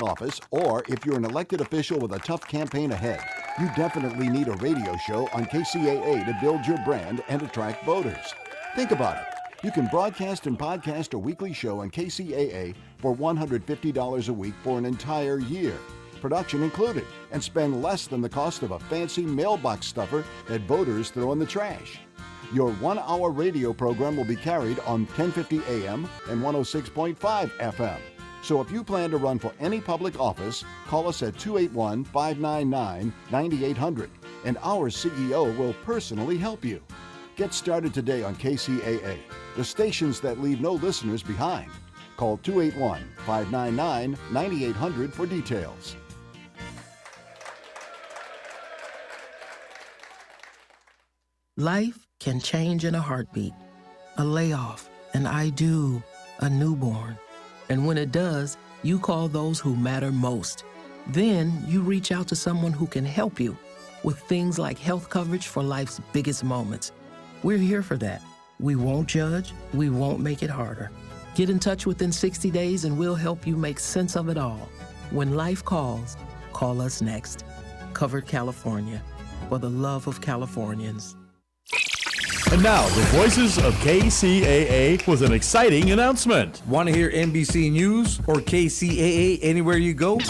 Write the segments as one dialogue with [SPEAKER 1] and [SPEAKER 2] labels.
[SPEAKER 1] office, or if you're an elected official with a tough campaign ahead, you definitely need a radio show on KCAA to build your brand and attract voters. Think about it. You can broadcast and podcast a weekly show on KCAA for $150 a week for an entire year, production included, and spend less than the cost of a fancy mailbox stuffer that voters throw in the trash. Your 1-hour radio program will be carried on 1050 AM and 106.5 FM. So if you plan to run for any public office, call us at 281-599-9800, and our CEO will personally help you. Get started today on KCAA, the stations that leave no listeners behind. Call 281-599-9800 for details.
[SPEAKER 2] Life can change in a heartbeat. A layoff, an I do, a newborn. And when it does, you call those who matter most. Then you reach out to someone who can help you with things like health coverage for life's biggest moments. We're here for that. We won't judge. We won't make it harder. Get in touch within 60 days and we'll help you make sense of it all. When life calls, call us next. Covered California, for the love of Californians.
[SPEAKER 3] And now, the voices of KCAA with an exciting announcement.
[SPEAKER 4] Want to hear NBC News or KCAA anywhere you go?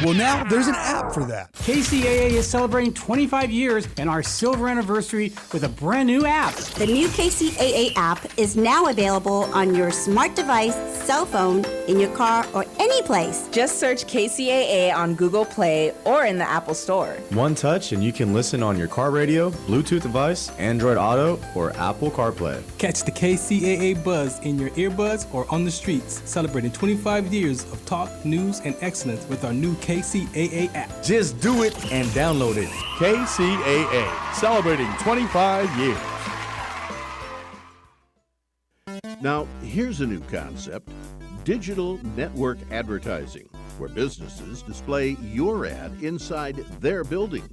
[SPEAKER 5] Well, now there's an app for that.
[SPEAKER 6] KCAA is celebrating 25 years and our silver anniversary with a brand new app.
[SPEAKER 7] The new KCAA app is now available on your smart device, cell phone, in your car, or any place.
[SPEAKER 8] Just search KCAA on Google Play or in the Apple Store.
[SPEAKER 9] One touch and you can listen on your car radio, Bluetooth device, Android Auto, or Apple CarPlay.
[SPEAKER 10] Catch the KCAA buzz in your earbuds or on the streets, celebrating 25 years of talk, news, and excellence with our new KCAA app.
[SPEAKER 4] Just do it and download it.
[SPEAKER 3] KCAA, celebrating 25 years. Now, here's a new concept: digital network advertising, where businesses display your ad inside their building.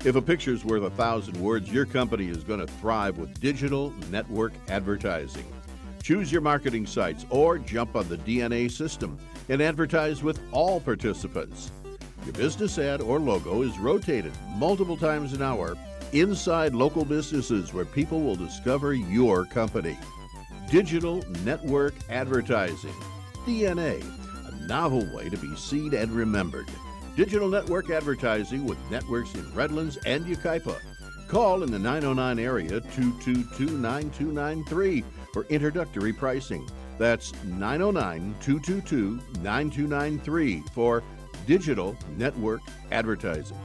[SPEAKER 3] If a picture's worth 1,000 words, your company is going to thrive with digital network advertising. Choose your marketing sites or jump on the DNA system and advertise with all participants. Your business ad or logo is rotated multiple times an hour inside local businesses where people will discover your company. Digital network advertising, DNA, a novel way to be seen and remembered. Digital network advertising with networks in Redlands and Yucaipa. Call in the 909 area 222-9293 for introductory pricing. That's 909-222-9293 for digital network advertising.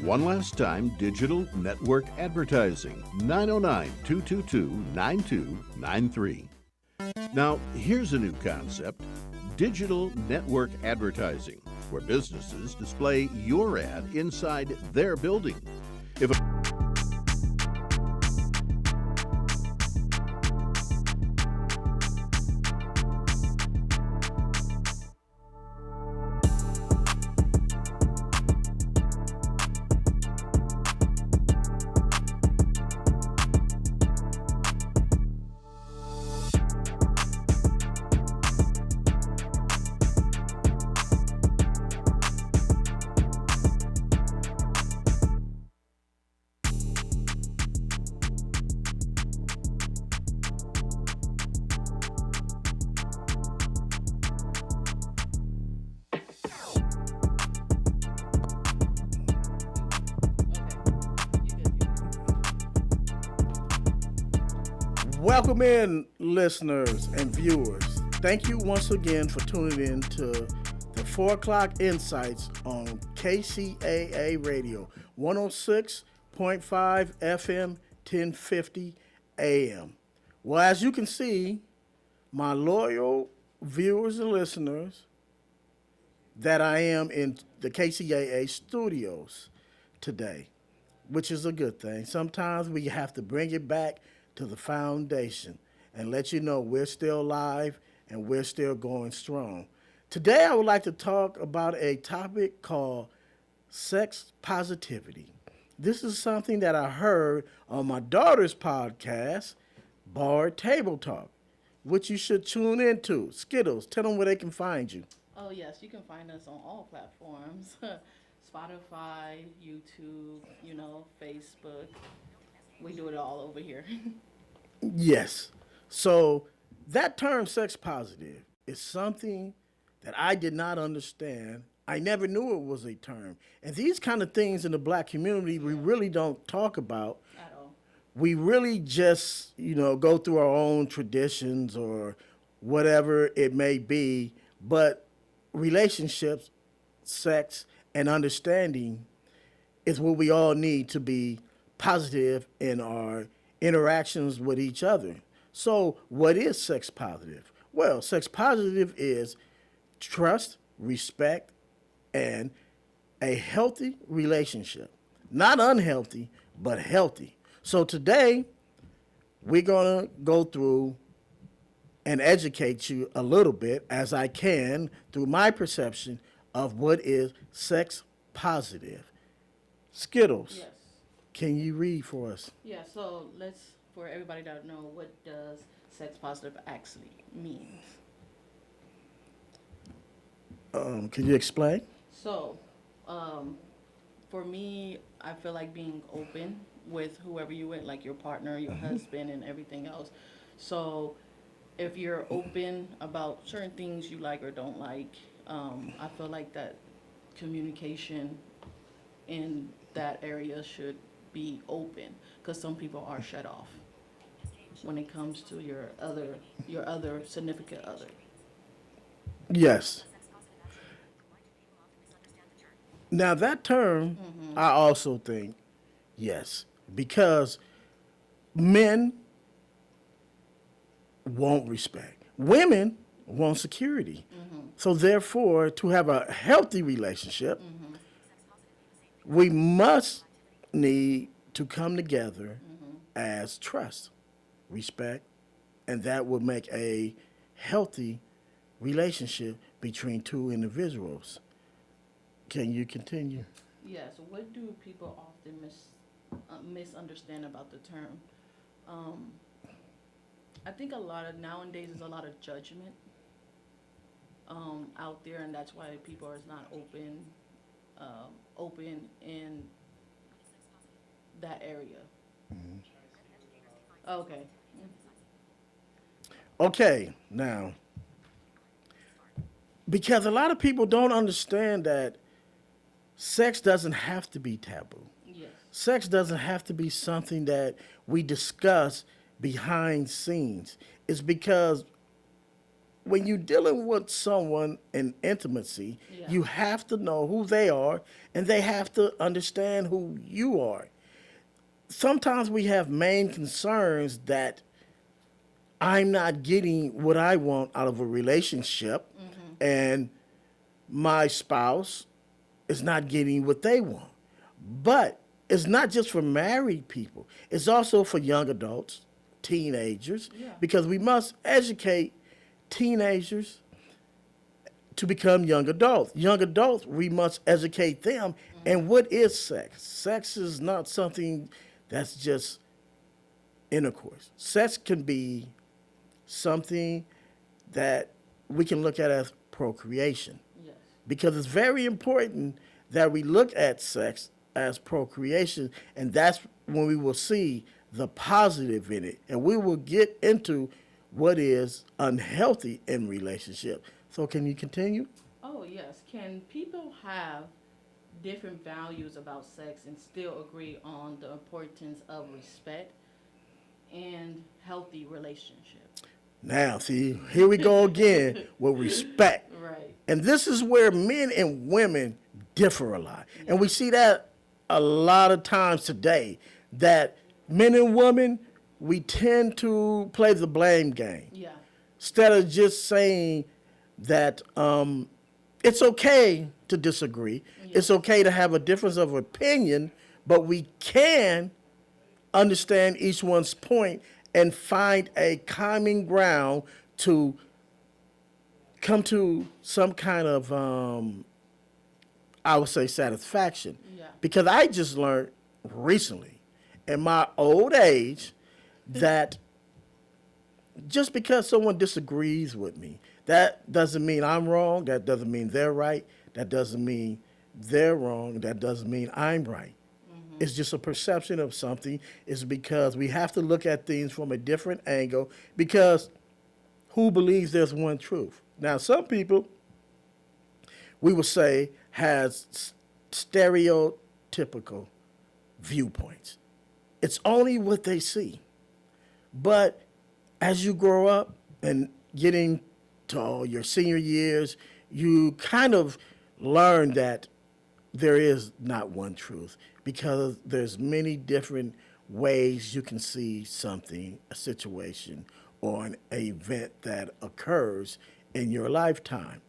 [SPEAKER 3] One last time, digital network advertising, 909-222-9293. Now, here's a new concept: digital network advertising, where businesses display your ad inside their building. If a
[SPEAKER 11] Welcome in, listeners and viewers. Thank you once again for tuning in to the 4 o'clock Insights on KCAA Radio, 106.5 FM, 1050 AM. Well, as you can see, my loyal viewers and listeners, that I am in the KCAA studios today, which is a good thing. Sometimes we have to bring it back to the foundation and let you know we're still live and we're still going strong. Today I would like to talk about a topic called sex positivity. This is something that I heard on my daughter's podcast, Bar Table Talk, which you should tune into. Skittles, tell them where they can find you.
[SPEAKER 12] Oh, yes, you can find us on all platforms. Spotify, YouTube, Facebook. We do it all over here.
[SPEAKER 11] Yes. So that term sex positive is something that I did not understand. I never knew it was a term. And these kind of things in the black community we really don't talk about.
[SPEAKER 12] At all.
[SPEAKER 11] We really just, go through our own traditions or whatever it may be. But relationships, sex, and understanding is what we all need to be positive in our interactions with each other. So, what is sex positive? Well, sex positive is trust, respect, and a healthy relationship. Not unhealthy, but healthy. So, today, we're going to go through and educate you a little bit as I can through my perception of what is sex positive. Skittles,
[SPEAKER 12] Yes.
[SPEAKER 11] can you read for us?
[SPEAKER 12] Yeah, so for everybody that know, what does sex positive actually means?
[SPEAKER 11] Can you explain?
[SPEAKER 12] So, for me, I feel like being open with whoever you with, like your partner, your husband, and everything else. So, if you're open about certain things you like or don't like, I feel like that communication in that area should be open, because some people are shut off when it comes to your other significant other.
[SPEAKER 11] Yes. Now, that term, I also think, yes, because men want respect, women want security. So, therefore, to have a healthy relationship, we must need to come together as trust, respect, and that will make a healthy relationship between two individuals. Can you continue?
[SPEAKER 12] Yes. What do people often misunderstand about the term? I think nowadays is a lot of judgment out there, and that's why people are not open in that area. Okay.
[SPEAKER 11] Okay, now, because a lot of people don't understand that sex doesn't have to be taboo.
[SPEAKER 12] Yes.
[SPEAKER 11] Sex doesn't have to be something that we discuss behind scenes. It's because when you're dealing with someone in intimacy, you have to know who they are and they have to understand who you are. Sometimes we have main concerns that I'm not getting what I want out of a relationship, and my spouse is not getting what they want. But it's not just for married people. It's also for young adults, teenagers, because we must educate teenagers to become young adults. Young adults, we must educate them. And what is sex? Sex is not something that's just intercourse. Sex can be something that we can look at as procreation.
[SPEAKER 12] Yes.
[SPEAKER 11] Because it's very important that we look at sex as procreation, and that's when we will see the positive in it. And we will get into what is unhealthy in relationship. So can you continue?
[SPEAKER 12] Oh, yes. Can people have different values about sex and still agree on the importance of respect and healthy relationships?
[SPEAKER 11] Now, see, here we go again with respect.
[SPEAKER 12] Right.
[SPEAKER 11] And this is where men and women differ a lot. And we see that a lot of times today, that men and women, we tend to play the blame game.
[SPEAKER 12] Yeah.
[SPEAKER 11] Instead of just saying that it's okay to disagree. Yeah. It's okay to have a difference of opinion, but we can understand each one's point and find a common ground to come to some kind of, I would say, satisfaction.
[SPEAKER 12] Yeah.
[SPEAKER 11] Because I just learned recently, in my old age, that just because someone disagrees with me, That doesn't mean I'm wrong. That doesn't mean they're right. That doesn't mean they're wrong. That doesn't mean I'm right. It's just a perception of something. It's because we have to look at things from a different angle, because who believes there's one truth? Now, some people, we would say, has stereotypical viewpoints. It's only what they see. But as you grow up and getting to your senior years, you kind of learn that there is not one truth, because there's many different ways you can see something, a situation, or an event that occurs in your lifetime.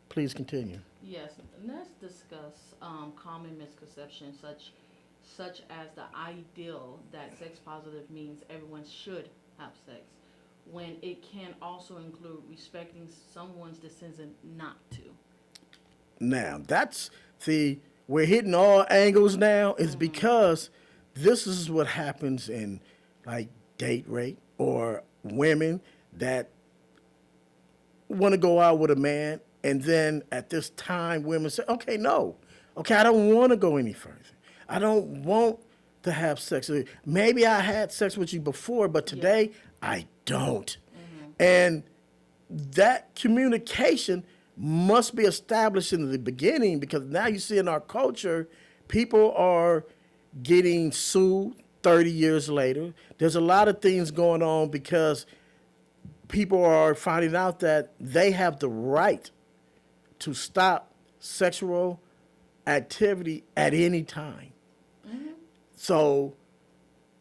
[SPEAKER 11] Please continue.
[SPEAKER 12] Yes, let's discuss common misconceptions such as the ideal that sex positive means everyone should have sex, when it can also include respecting someone's decision not to.
[SPEAKER 11] Now, we're hitting all angles now, is because this is what happens in like date rape, or women that want to go out with a man, and then at this time women say, okay, no, okay, I don't want to go any further. I don't want to have sex with you. Maybe I had sex with you before, but today I don't. And that communication must be established in the beginning, because now you see in our culture, people are getting sued 30 years later. There's a lot of things going on because people are finding out that they have the right to stop sexual activity at any time. So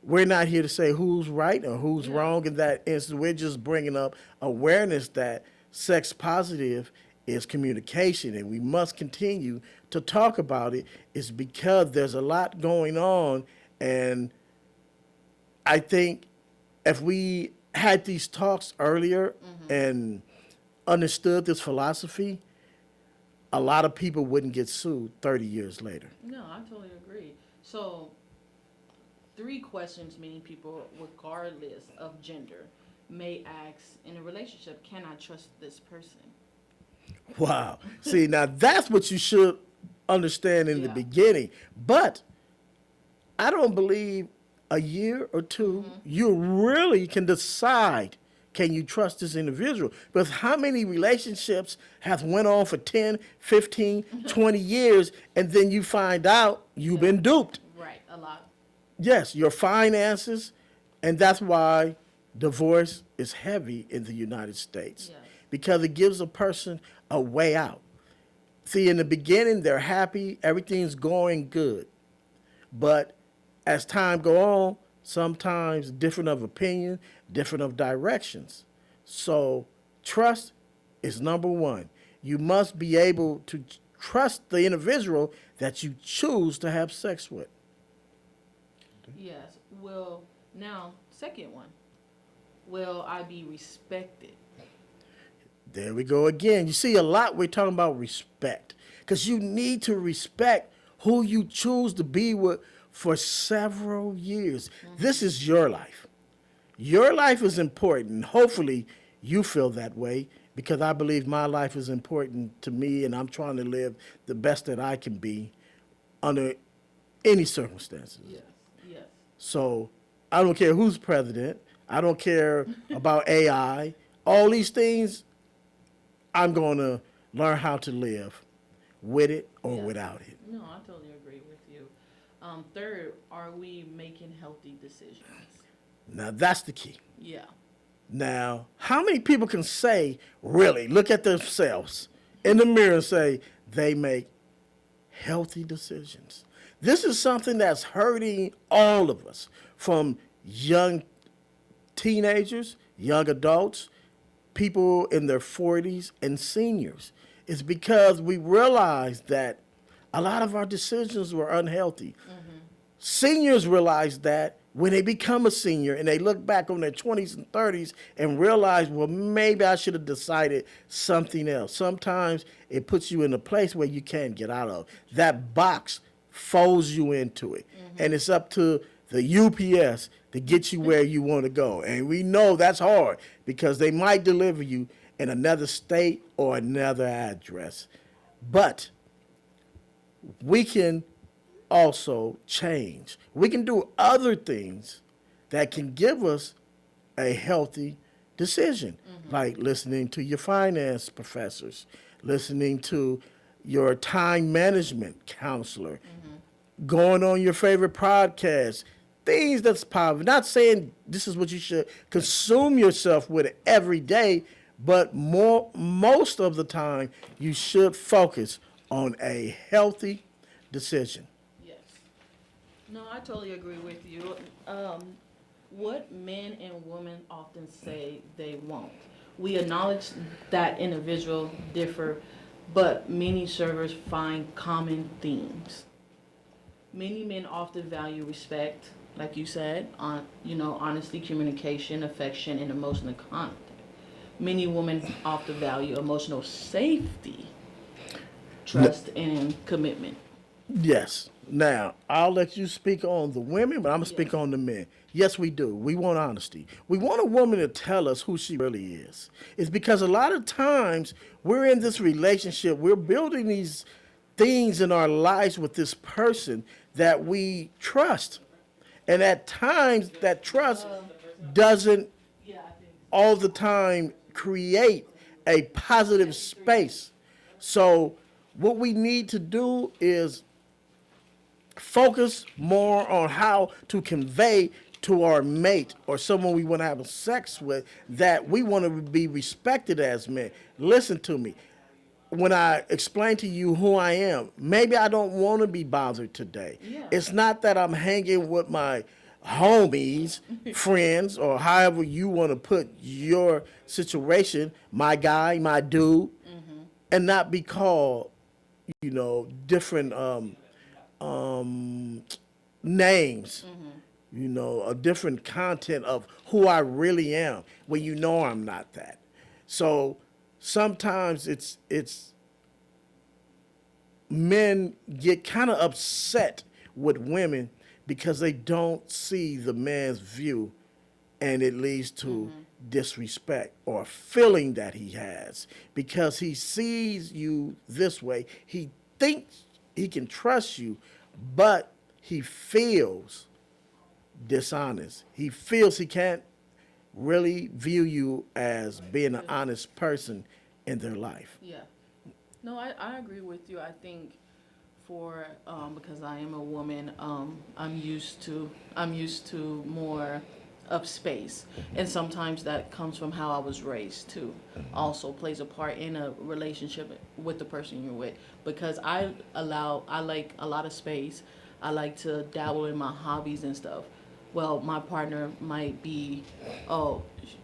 [SPEAKER 11] we're not here to say who's right or who's wrong in that instance. We're just bringing up awareness that sex positive is communication, and we must continue to talk about it. It's because there's a lot going on, and I think if we had these talks earlier and understood this philosophy, a lot of people wouldn't get sued 30 years later.
[SPEAKER 12] No, I totally agree. So 3 questions many people, regardless of gender, may ask in a relationship: can I trust this person?
[SPEAKER 11] Wow. See, now that's what you should understand in the beginning. But I don't believe a year or two, you really can decide, can you trust this individual? Because how many relationships have went on for 10, 15, 20 years, and then you find out you've been duped?
[SPEAKER 12] Right, a lot.
[SPEAKER 11] Yes, your finances, and that's why divorce is heavy in the United States, because it gives a person a way out. See, in the beginning, they're happy, everything's going good. But as time go on, sometimes different of opinion, different of directions. So trust is number one. You must be able to trust the individual that you choose to have sex with.
[SPEAKER 12] Yes. Well, now, second one. Will I be respected?
[SPEAKER 11] There we go again. You see, a lot we're talking about respect, because you need to respect who you choose to be with for several years. This is your life. Your life is important. Hopefully you feel that way, because I believe my life is important to me, and I'm trying to live the best that I can be under any circumstances.
[SPEAKER 12] Yes. Yes.
[SPEAKER 11] So I don't care who's president. I don't care about AI. All these things, I'm going to learn how to live with it or without it.
[SPEAKER 12] No, I totally agree with you. Third, are we making healthy decisions?
[SPEAKER 11] Now, that's the key.
[SPEAKER 12] Yeah.
[SPEAKER 11] Now, how many people can say, really, look at themselves in the mirror and say they make healthy decisions? This is something that's hurting all of us, from young teenagers, young adults, people in their 40s, and seniors. It's because we realize that a lot of our decisions were unhealthy. Seniors realize that when they become a senior and they look back on their 20s and 30s and realize, well, maybe I should have decided something else. Sometimes it puts you in a place where you can't get out of. That box folds you into it. And it's up to the UPS to get you where you want to go. And we know that's hard, because they might deliver you in another state or another address. But we can also change. We can do other things that can give us a healthy decision, like listening to your finance professors, listening to your time management counselor, going on your favorite podcast, things that's positive. Not saying this is what you should consume yourself with every day, but most of the time you should focus on a healthy decision.
[SPEAKER 12] Yes. No, I totally agree with you. What men and women often say they won't. We acknowledge that individuals differ, but many servers find common themes. Many men often value respect, like you said, honesty, communication, affection, and emotional contact. Many women often value emotional safety, trust, and commitment.
[SPEAKER 11] Yes. Now, I'll let you speak on the women, but I'm going to speak on the men. Yes, we do. We want honesty. We want a woman to tell us who she really is. It's because a lot of times we're in this relationship, we're building these things in our lives with this person that we trust. And at times, that trust doesn't all the time create a positive space. So, what we need to do is focus more on how to convey to our mate or someone we want to have sex with that we want to be respected as men. Listen to me. When I explain to you who I am, maybe I don't want to be bothered today. Yeah. It's not that I'm hanging with my homies, friends, or however you want to put your situation, my guy, my dude, and not be called, different names, a different content of who I really am when you know I'm not that. So sometimes it's men get kind of upset with women because they don't see the man's view, and it leads to disrespect or feeling that he has because he sees you this way. He thinks he can trust you, but he feels dishonest. He feels he can't really view you as being an honest person in their life.
[SPEAKER 12] Yeah. No, I agree with you. I think because I am a woman, I'm used to more of space, and sometimes that comes from how I was raised too. Also plays a part in a relationship with the person you're with, because I like a lot of space. I like to dabble in my hobbies and stuff. Well, my partner might be,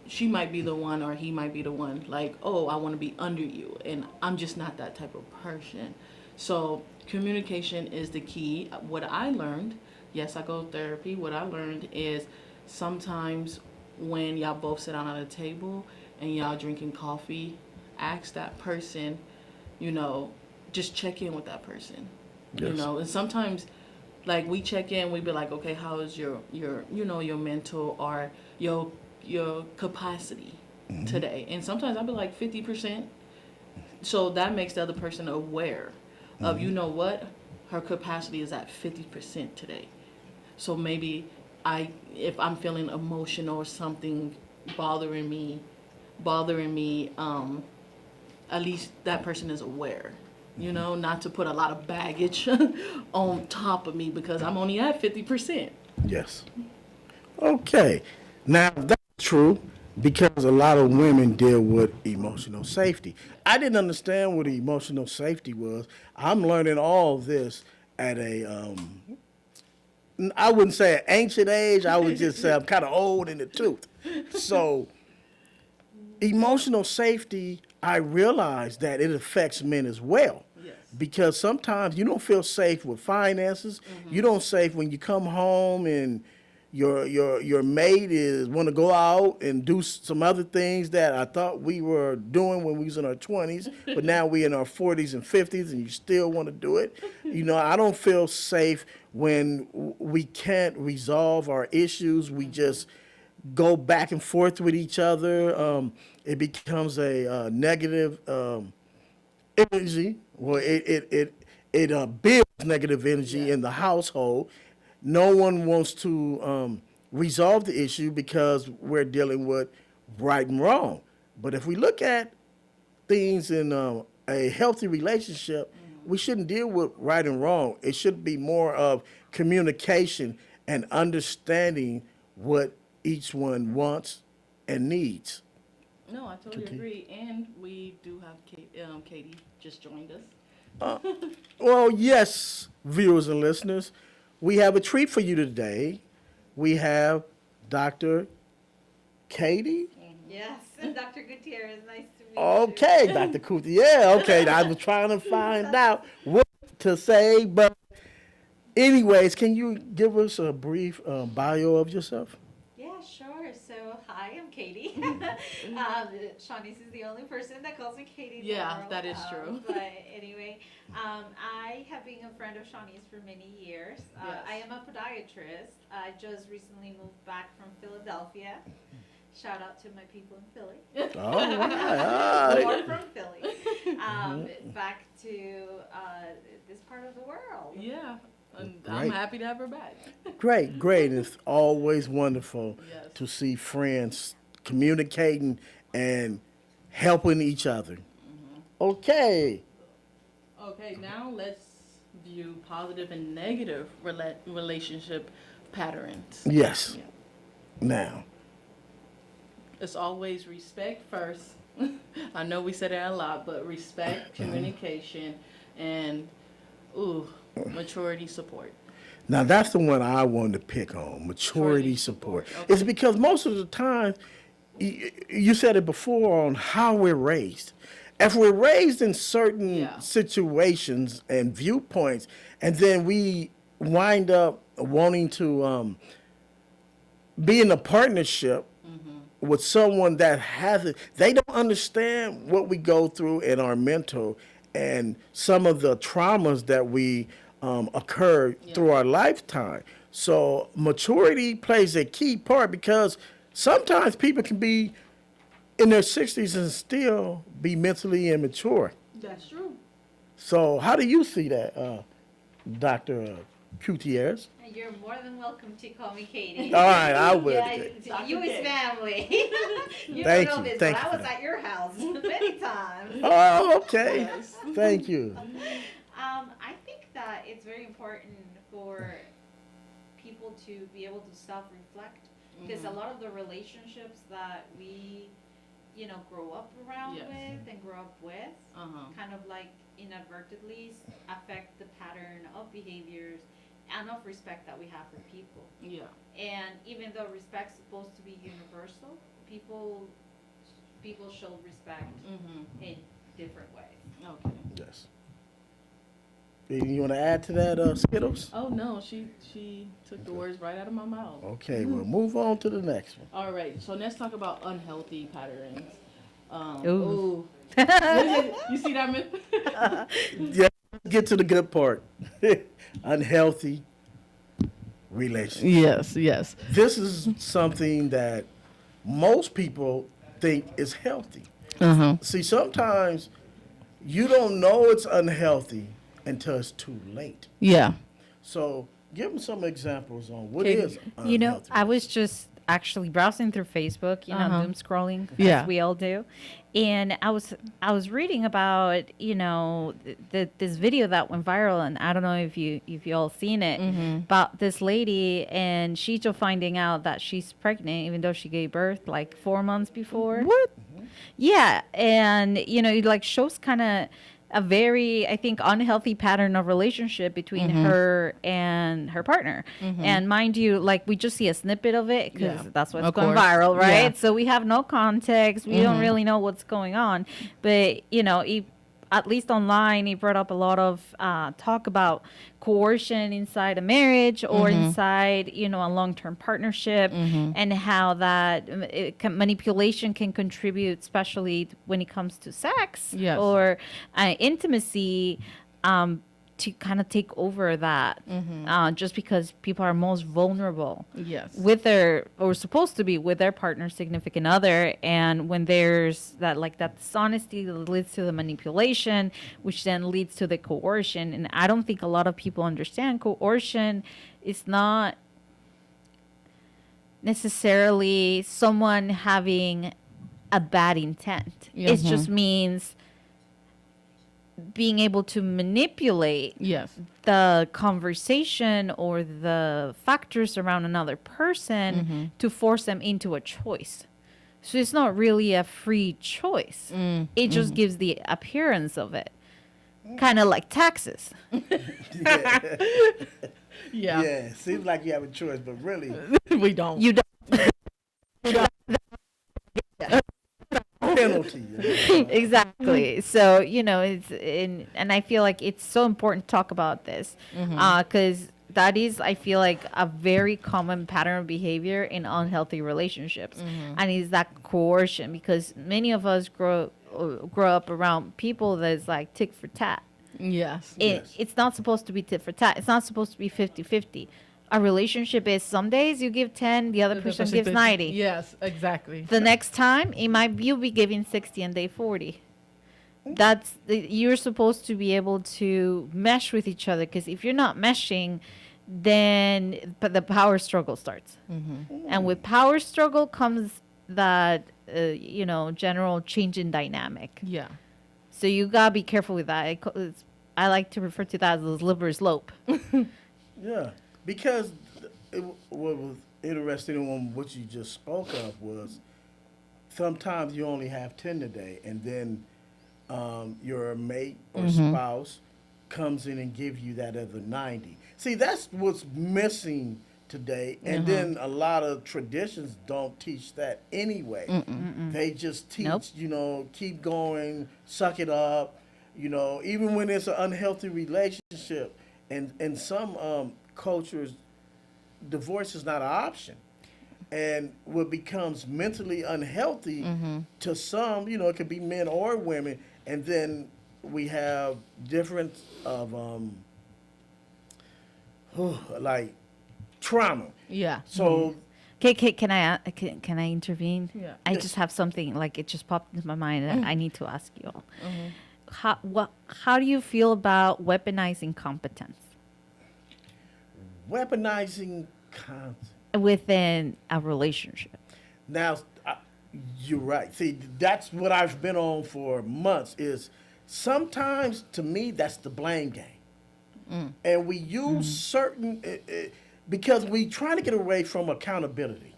[SPEAKER 12] she might be the one, or he might be the one, like, I want to be under you, and I'm just not that type of person. So communication is the key. What I learned, yes, I go to therapy. What I learned is sometimes when y'all both sit down at a table and y'all drinking coffee, ask that person, just check in with that person. Yes. And sometimes, like, we check in, we be like, okay, how is your mental or your capacity today? And sometimes I'll be like 50%. So that makes the other person aware of, what, her capacity is at 50% today. So maybe if I'm feeling emotional or something bothering me, at least that person is aware. Not to put a lot of baggage on top of me because I'm only at 50%.
[SPEAKER 11] Yes. Okay. Now, that's true because a lot of women deal with emotional safety. I didn't understand what emotional safety was. I'm learning all this at I wouldn't say an ancient age. I would just say I'm kind of old in the tooth. So emotional safety, I realized that it affects men as well. Yes. Because sometimes you don't feel safe with finances. You don't safe when you come home and your mate want to go out and do some other things that I thought we were doing when we was in our 20s, but now we in our 40s and 50s and you still want to do it. I don't feel safe when we can't resolve our issues. We just go back and forth with each other. It becomes a negative energy. Well, it builds negative energy in the household. No one wants to resolve the issue because we're dealing with right and wrong. But if we look at things in a healthy relationship, we shouldn't deal with right and wrong. It should be more of communication and understanding what each one wants and needs.
[SPEAKER 12] No, I totally agree. And we do have Katie just joined us.
[SPEAKER 11] Well, yes, viewers and listeners, we have a treat for you today. We have Dr. Katie.
[SPEAKER 13] Yes, and Dr. Gutierrez, nice to meet you.
[SPEAKER 11] Okay, Dr. Kuthi. Yeah, okay. I was trying to find out what to say, but anyways, can you give us a brief bio of yourself?
[SPEAKER 13] Yeah, sure. So, hi, I'm Katie. Shawnee's is the only person that calls me Katie.
[SPEAKER 12] Yeah, that is true.
[SPEAKER 13] But anyway, I have been a friend of Shawnee's for many years.
[SPEAKER 12] Yes.
[SPEAKER 13] I am a podiatrist. I just recently moved back from Philadelphia. Shout out to my people in Philly.
[SPEAKER 11] All right.
[SPEAKER 13] Or from Philly. Back to this part of the world.
[SPEAKER 12] Yeah. And I'm happy to have her back.
[SPEAKER 11] Great. It's always wonderful
[SPEAKER 12] Yes.
[SPEAKER 11] to see friends communicating and helping each other. Okay.
[SPEAKER 12] Okay, now let's view positive and negative relationship patterns.
[SPEAKER 11] Yes.
[SPEAKER 12] Yeah.
[SPEAKER 11] Now.
[SPEAKER 12] It's always respect first. I know we said that a lot, but respect, communication, and maturity support.
[SPEAKER 11] Now, that's the one I wanted to pick on, maturity support.
[SPEAKER 12] Okay.
[SPEAKER 11] It's because most of the time, you said it before on how we're raised. If we're raised in certain situations and viewpoints, and then we wind up wanting to be in a partnership with someone that hasn't, they don't understand what we go through in our mental and some of the traumas that we occur through our lifetime. So maturity plays a key part because sometimes people can be in their 60s and still be mentally immature.
[SPEAKER 12] That's true.
[SPEAKER 11] So how do you see that, Dr. Gutierrez?
[SPEAKER 13] You're more than welcome to call me Katie.
[SPEAKER 11] All right, I will.
[SPEAKER 13] Yeah, you is family. You
[SPEAKER 11] Thank
[SPEAKER 13] don't know
[SPEAKER 11] you.
[SPEAKER 13] this,
[SPEAKER 11] Thank
[SPEAKER 13] but
[SPEAKER 11] you
[SPEAKER 13] I
[SPEAKER 11] for
[SPEAKER 13] was
[SPEAKER 11] that.
[SPEAKER 13] at your house many times.
[SPEAKER 11] Oh, okay. Thank you.
[SPEAKER 13] I think that it's very important for people to be able to self-reflect because a lot of the relationships that we, grow up around with and grow up with, kind of like inadvertently affect the pattern of behaviors and of respect that we have for people.
[SPEAKER 12] Yeah.
[SPEAKER 13] And even though respect's supposed to be universal, people show respect in different ways.
[SPEAKER 12] Okay.
[SPEAKER 11] Yes. You want to add to that, Skittles?
[SPEAKER 12] Oh no, she took the words right out of my mouth.
[SPEAKER 11] Okay, we'll move on to the next one.
[SPEAKER 12] All right, so let's talk about unhealthy patterns.
[SPEAKER 14] Ooh.
[SPEAKER 12] You see that, man?
[SPEAKER 11] Yeah, let's get to the good part. Unhealthy relationship.
[SPEAKER 12] Yes.
[SPEAKER 11] This is something that most people think is healthy. See, sometimes you don't know it's unhealthy until it's too late.
[SPEAKER 12] Yeah.
[SPEAKER 11] So give them some examples on what is unhealthy.
[SPEAKER 14] I was just actually browsing through Facebook, doom scrolling,
[SPEAKER 12] Yeah.
[SPEAKER 14] as we all do. And I was reading about, this video that went viral, and I don't know if you all seen it, about this lady, and she's just finding out that she's pregnant, even though she gave birth like 4 months before.
[SPEAKER 12] What?
[SPEAKER 14] Yeah, and it like shows kind of a very, I think, unhealthy pattern of relationship between her and her partner. And mind you, like, we just see a snippet of it because that's what's going viral, right?
[SPEAKER 12] Yeah.
[SPEAKER 14] So we have no context. We don't really know what's going on. But, at least online, he brought up a lot of talk about coercion inside a marriage or inside, a long-term partnership, and how that manipulation can contribute, especially when it comes to sex or intimacy, to kind of take over that, just because people are most vulnerable
[SPEAKER 12] Yes.
[SPEAKER 14] with their, or supposed to be with their partner, significant other. And when there's that, like that dishonesty that leads to the manipulation, which then leads to the coercion. And I don't think a lot of people understand coercion is not necessarily someone having a bad intent.
[SPEAKER 12] Yeah.
[SPEAKER 14] It just means being able to manipulate
[SPEAKER 12] Yes.
[SPEAKER 14] the conversation or the factors around another person to force them into a choice. So it's not really a free choice. It just gives the appearance of it. Kind of like taxes.
[SPEAKER 12] Yeah.
[SPEAKER 11] Yeah, seems like you have a choice, but really,
[SPEAKER 12] We don't.
[SPEAKER 14] You don't.
[SPEAKER 11] penalty.
[SPEAKER 14] Exactly. So, it's and I feel like it's so important to talk about this, because that is, I feel like, a very common pattern of behavior in unhealthy relationships, and is that coercion, because many of us grow up around people that's like tick for tat.
[SPEAKER 12] Yes.
[SPEAKER 14] It's not supposed to be tit for tat. It's not supposed to be 50-50. A relationship is some days you give 10, the other person gives 90.
[SPEAKER 12] Yes, exactly.
[SPEAKER 14] The next time, you'll be giving 60 and day 40. You're supposed to be able to mesh with each other, because if you're not meshing, then the power struggle starts. And with power struggle comes that, general change in dynamic.
[SPEAKER 12] Yeah.
[SPEAKER 14] So you gotta be careful with that. I like to refer to that as the slippery slope.
[SPEAKER 11] Yeah, because what was interesting in what you just spoke of was sometimes you only have 10 today, and then your mate or spouse comes in and gives you that other 90. See, that's what's missing today, and then a lot of traditions don't teach that anyway. They just teach, keep going, suck it up, even when it's an unhealthy relationship. And in some cultures, divorce is not an option. And what becomes mentally unhealthy to some, it could be men or women, and then we have different of like trauma.
[SPEAKER 12] Yeah.
[SPEAKER 11] So
[SPEAKER 14] Can I intervene?
[SPEAKER 12] Yeah.
[SPEAKER 14] I just have something, like, it just popped into my mind that I need to ask you all. How do you feel about weaponizing competence
[SPEAKER 11] weaponizing content.
[SPEAKER 14] within a relationship?
[SPEAKER 11] Now, you're right. See, that's what I've been on for months. Is sometimes to me that's the blame game, and we use certain because we try to get away from accountability.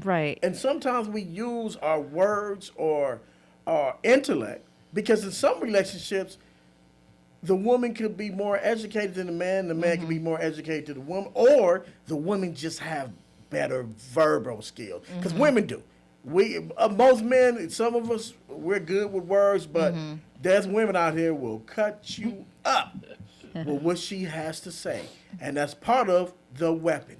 [SPEAKER 14] Right.
[SPEAKER 11] And sometimes we use our words or our intellect, because in some relationships, the woman could be more educated than the man could be more educated than the woman, or the women just have better verbal skills. Because women do. Most men, some of us, we're good with words, but there's women out here will cut you up with what she has to say. And that's part of the weapon.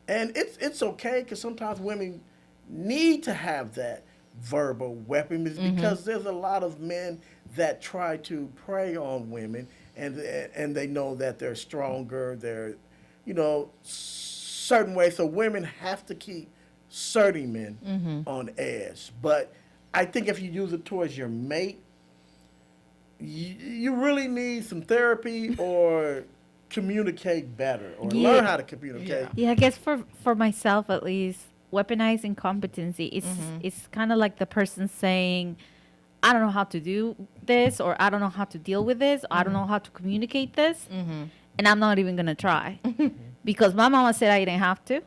[SPEAKER 11] And it's okay, because sometimes women need to have that verbal weapon, because there's a lot of men that try to prey on women, and they know that they're stronger, they're, certain ways. So women have to keep certain men on edge. But I think if you use it towards your mate, you really need some therapy or communicate better, or learn how to communicate.
[SPEAKER 14] Yeah, I guess for myself at least, weaponizing competency is it's kind of like the person saying, I don't know how to do this, or I don't know how to deal with this, or I don't know how to communicate this, and I'm not even gonna try because my mama said I didn't have to,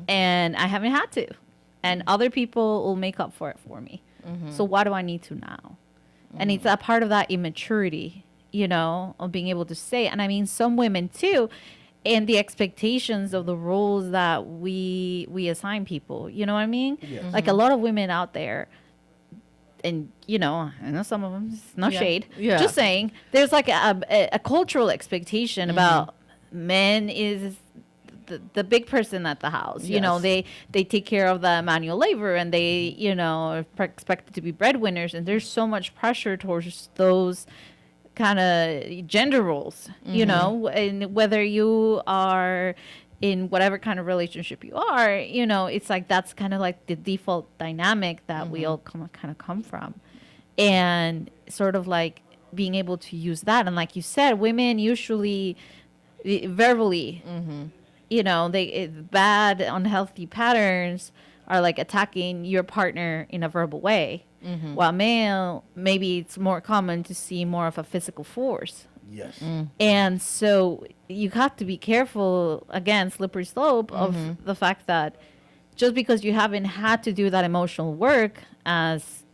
[SPEAKER 14] and I haven't had to, and other people will make up for it for me. So why do I need to now? And it's a part of that immaturity, of being able to say. And I mean, some women too, and the expectations of the roles that we assign people. You know what I mean?
[SPEAKER 11] Yes.
[SPEAKER 14] Like a lot of women out there, and I know some of them, it's no shade.
[SPEAKER 12] Yeah.
[SPEAKER 14] Just saying, there's like a cultural expectation about men is the big person at the house.
[SPEAKER 12] Yes.
[SPEAKER 14] They take care of the manual labor, and they are expected to be breadwinners, and there's so much pressure towards those kind of gender roles, you know, and whether you are in whatever kind of relationship you are, you know, it's like that's kind of like the default dynamic that we all kind of come from. And sort of like being able to use that. And like you said, women usually verbally, you know, bad, unhealthy patterns are like attacking your partner in a verbal way. While male, maybe it's more common to see more of a physical force.
[SPEAKER 11] Yes.
[SPEAKER 14] And so you have to be careful, again, slippery slope of the fact that just because you haven't had to do that emotional work as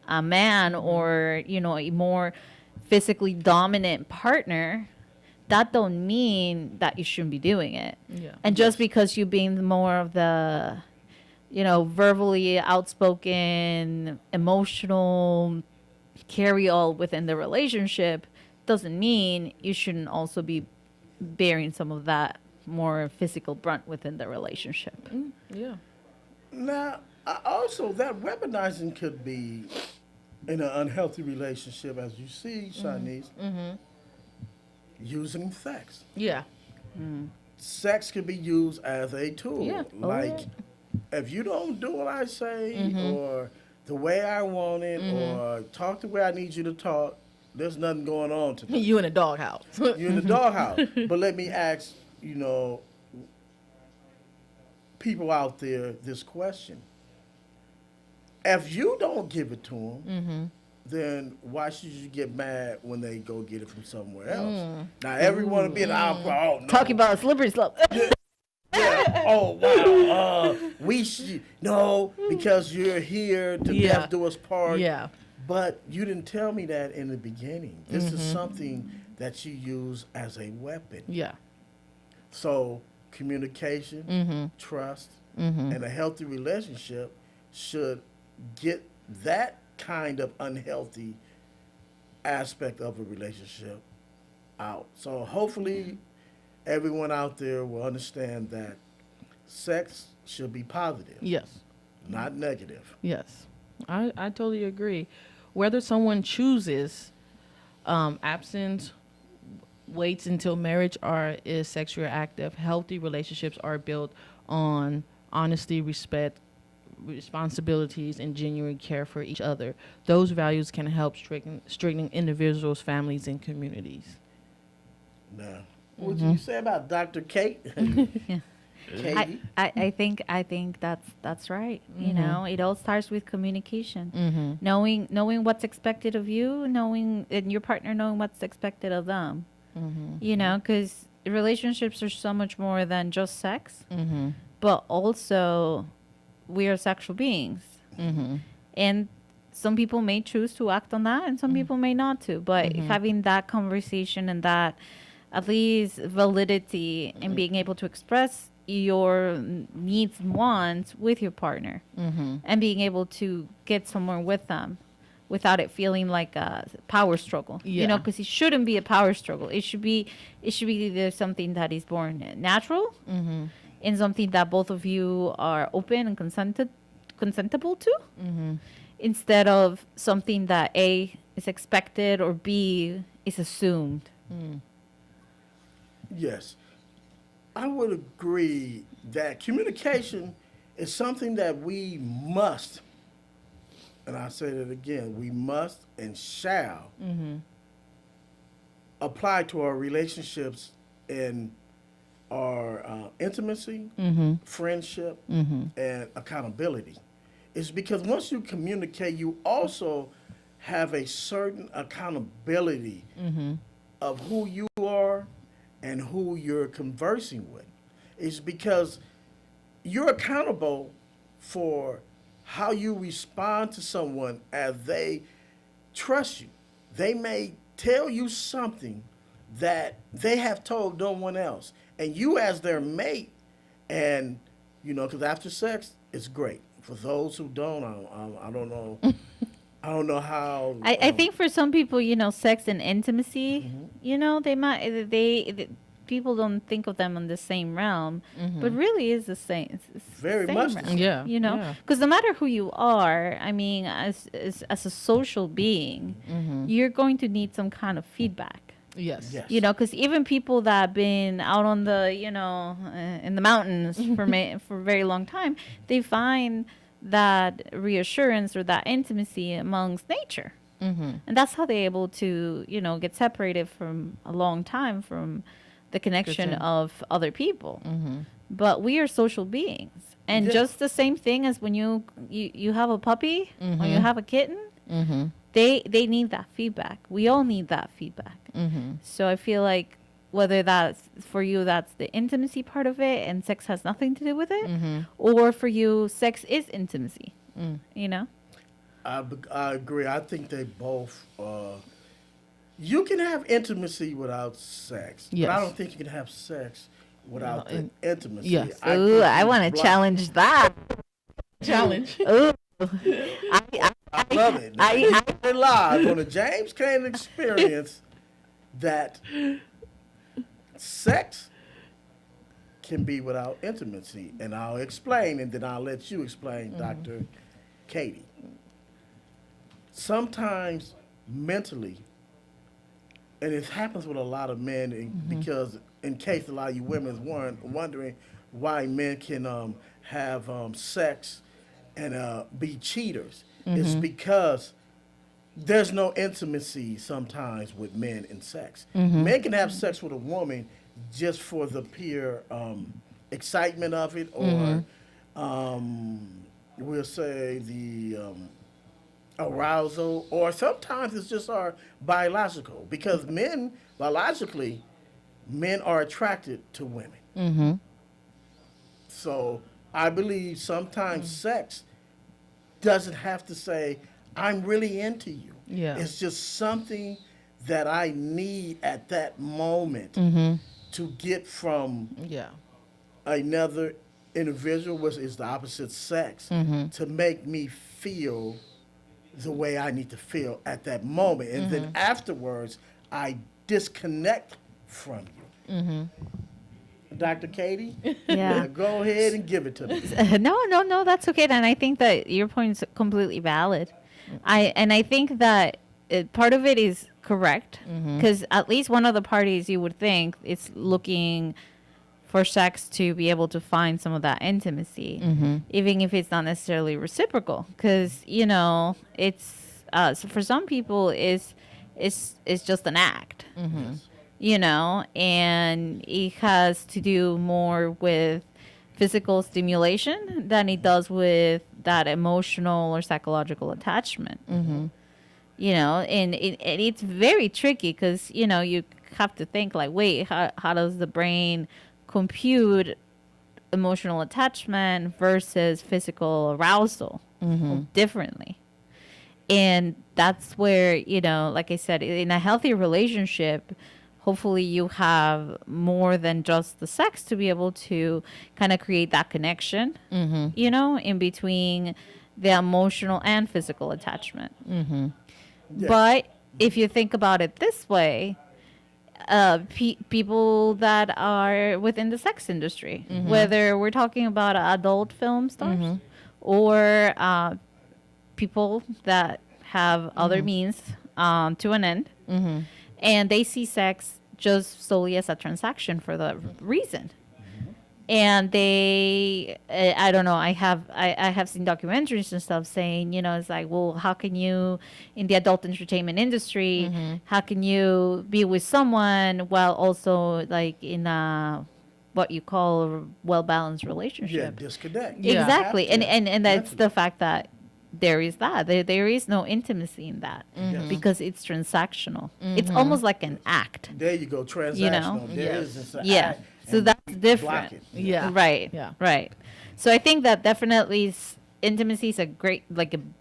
[SPEAKER 14] a man or, you know, a more physically dominant partner, that don't mean that you shouldn't be doing it. And just because you being more of the, you know, verbally outspoken, emotional carry all within the relationship doesn't mean you shouldn't also be bearing some of that more physical brunt within the relationship.
[SPEAKER 15] Yeah.
[SPEAKER 11] Now, also that weaponizing could be in an unhealthy relationship, as you see, Shanice, using sex.
[SPEAKER 15] Yeah.
[SPEAKER 11] Sex can be used as a tool.
[SPEAKER 15] Yeah.
[SPEAKER 11] Like, if you don't do what I say or the way I want it or talk the way I need you to talk, there's nothing going on today.
[SPEAKER 15] You in a doghouse.
[SPEAKER 11] You in the doghouse. But let me ask, you know, people out there this question. If you don't give it to them, then why should you get mad when they go get it from somewhere else? Now, everyone will be an outcry. Oh, no.
[SPEAKER 14] Talking about a slippery slope.
[SPEAKER 11] Yeah. Oh, wow. We should. No, because you're here to death do us part.
[SPEAKER 15] Yeah.
[SPEAKER 11] But you didn't tell me that in the beginning. This is something that you use as a weapon.
[SPEAKER 15] Yeah.
[SPEAKER 11] So communication, trust, and a healthy relationship should get that kind of unhealthy aspect of a relationship out. So hopefully everyone out there will understand that sex should be positive.
[SPEAKER 15] Yes.
[SPEAKER 11] Not negative.
[SPEAKER 15] Yes. I totally agree. Whether someone chooses absence, waits until marriage, or is sexually active, healthy relationships are built on honesty, respect, responsibilities, and genuine care for each other. Those values can help strengthen individuals, families, and communities.
[SPEAKER 11] Now, what did you say about Dr. Kate?
[SPEAKER 14] I think that's right. You know, it all starts with communication. Knowing what's expected of you, and your partner knowing what's expected of them. You know, because relationships are so much more than just sex, but also we are sexual beings. And some people may choose to act on that and some people may not to, but having that conversation and that at least validity and being able to express your needs and wants with your partner and being able to get somewhere with them without it feeling like a power struggle, you know, because it shouldn't be a power struggle. It should be either something that is born natural and something that both of you are open and consentable to, instead of something that A is expected or B is assumed.
[SPEAKER 11] Yes. I would agree that communication is something that we must, and I say that again, we must and shall apply to our relationships and our intimacy, friendship, and accountability. It's because once you communicate, you also have a certain accountability of who you are and who you're conversing with. It's because you're accountable for how you respond to someone as they trust you. They may tell you something that they have told no one else. And you as their mate, and, you know, because after sex, it's great. For those who don't, I don't know. I don't know how.
[SPEAKER 14] I think for some people, you know, sex and intimacy, you know, they people don't think of them in the same realm,
[SPEAKER 15] Mm-hmm.
[SPEAKER 14] but really is the same. It's
[SPEAKER 11] Very
[SPEAKER 14] the
[SPEAKER 11] much
[SPEAKER 14] same
[SPEAKER 11] the
[SPEAKER 14] realm,
[SPEAKER 11] same.
[SPEAKER 15] Yeah,
[SPEAKER 14] you know,
[SPEAKER 15] yeah.
[SPEAKER 14] because no matter who you are, I mean, as a social being,
[SPEAKER 15] Mm-hmm.
[SPEAKER 14] you're going to need some kind of feedback.
[SPEAKER 15] Yes.
[SPEAKER 11] Yes.
[SPEAKER 14] You know, because even people that have been out on the, in the mountains for a very long time, they find that reassurance or that intimacy amongst nature.
[SPEAKER 15] Mm-hmm.
[SPEAKER 14] And that's how they're able to, get separated from a long time from the connection
[SPEAKER 15] Good thing.
[SPEAKER 14] of other people.
[SPEAKER 15] Mm-hmm.
[SPEAKER 14] But we are social beings. And
[SPEAKER 11] Yeah.
[SPEAKER 14] just the same thing as when you have a puppy or you
[SPEAKER 15] Mhm.
[SPEAKER 14] have a kitten,
[SPEAKER 15] Mm-hmm.
[SPEAKER 14] they need that feedback. We all need that feedback.
[SPEAKER 15] Mm-hmm.
[SPEAKER 14] So I feel like whether that's for you, that's the intimacy part of it, and sex has nothing to do with it,
[SPEAKER 15] Mm-hmm.
[SPEAKER 14] or for you, sex is intimacy.
[SPEAKER 15] Mm.
[SPEAKER 14] You know?
[SPEAKER 11] I agree. I think they both. You can have intimacy without sex, but I
[SPEAKER 15] Yes.
[SPEAKER 11] don't think you can have sex without
[SPEAKER 15] No,
[SPEAKER 11] the intimacy.
[SPEAKER 15] yes.
[SPEAKER 14] Ooh, I want to
[SPEAKER 11] block-
[SPEAKER 14] challenge that.
[SPEAKER 15] Challenge.
[SPEAKER 14] Ooh.
[SPEAKER 11] I love it. Now, you heard live on the James Kane Experience that sex can be without intimacy, and I'll explain, and then I'll let you explain, Dr. Katie. Sometimes mentally, and it happens with a lot of men, because in case a lot of you women is wondering why men can have sex and be cheaters, it's because there's no intimacy sometimes with men in sex. Men can have sex with a woman just for the pure excitement of it, or we'll say the arousal, or sometimes it's just our biological, because men, biologically, men are attracted to women.
[SPEAKER 15] Mm-hmm.
[SPEAKER 11] So I believe sometimes sex doesn't have to say, I'm really into you.
[SPEAKER 15] Yeah.
[SPEAKER 11] It's just something that I need at that moment to get from
[SPEAKER 15] Yeah.
[SPEAKER 11] another individual, which is the opposite sex, to make me feel the way I need to feel at that moment. And then afterwards, I disconnect from you. Dr. Katie?
[SPEAKER 14] Yeah.
[SPEAKER 11] Go ahead and give it to me.
[SPEAKER 14] No, that's okay. And I think that your point is completely valid. I think that part of it is correct, because at least one of the parties, you would think, is looking for sex to be able to find some of that intimacy, even if it's not necessarily reciprocal. Because it's so for some people it's just an act. And it has to do more with physical stimulation than it does with that emotional or psychological attachment. And it's very tricky, because you have to think like, wait, how does the brain compute emotional attachment versus physical arousal differently? And that's where, like I said, in a healthy relationship, hopefully you have more than just the sex to be able to kind of create that connection, in between the emotional and physical attachment.
[SPEAKER 11] Yeah.
[SPEAKER 14] But if you think about it this way, people that are within the sex industry, whether we're talking about adult film stars or people that have other means to an end, and they see sex just solely as a transaction for the reason. And they, I don't know, I have seen documentaries and stuff saying, it's like, well, how can you, in the adult entertainment industry, how can you be with someone while also like in a what you call a well-balanced
[SPEAKER 11] Yeah,
[SPEAKER 14] relationship?
[SPEAKER 11] disconnect.
[SPEAKER 15] Yeah.
[SPEAKER 14] Exactly.
[SPEAKER 11] Have to.
[SPEAKER 14] And that's the fact that there is that. There is no intimacy in that, because it's transactional. It's almost like an act.
[SPEAKER 11] There you go, transactional. There
[SPEAKER 15] Yes.
[SPEAKER 11] is, it's an
[SPEAKER 14] Yeah.
[SPEAKER 11] act,
[SPEAKER 14] So
[SPEAKER 11] and
[SPEAKER 14] that's
[SPEAKER 11] block
[SPEAKER 14] different.
[SPEAKER 11] it.
[SPEAKER 15] Yeah.
[SPEAKER 14] Right.
[SPEAKER 15] Yeah.
[SPEAKER 14] Right. So I think that definitely intimacy is a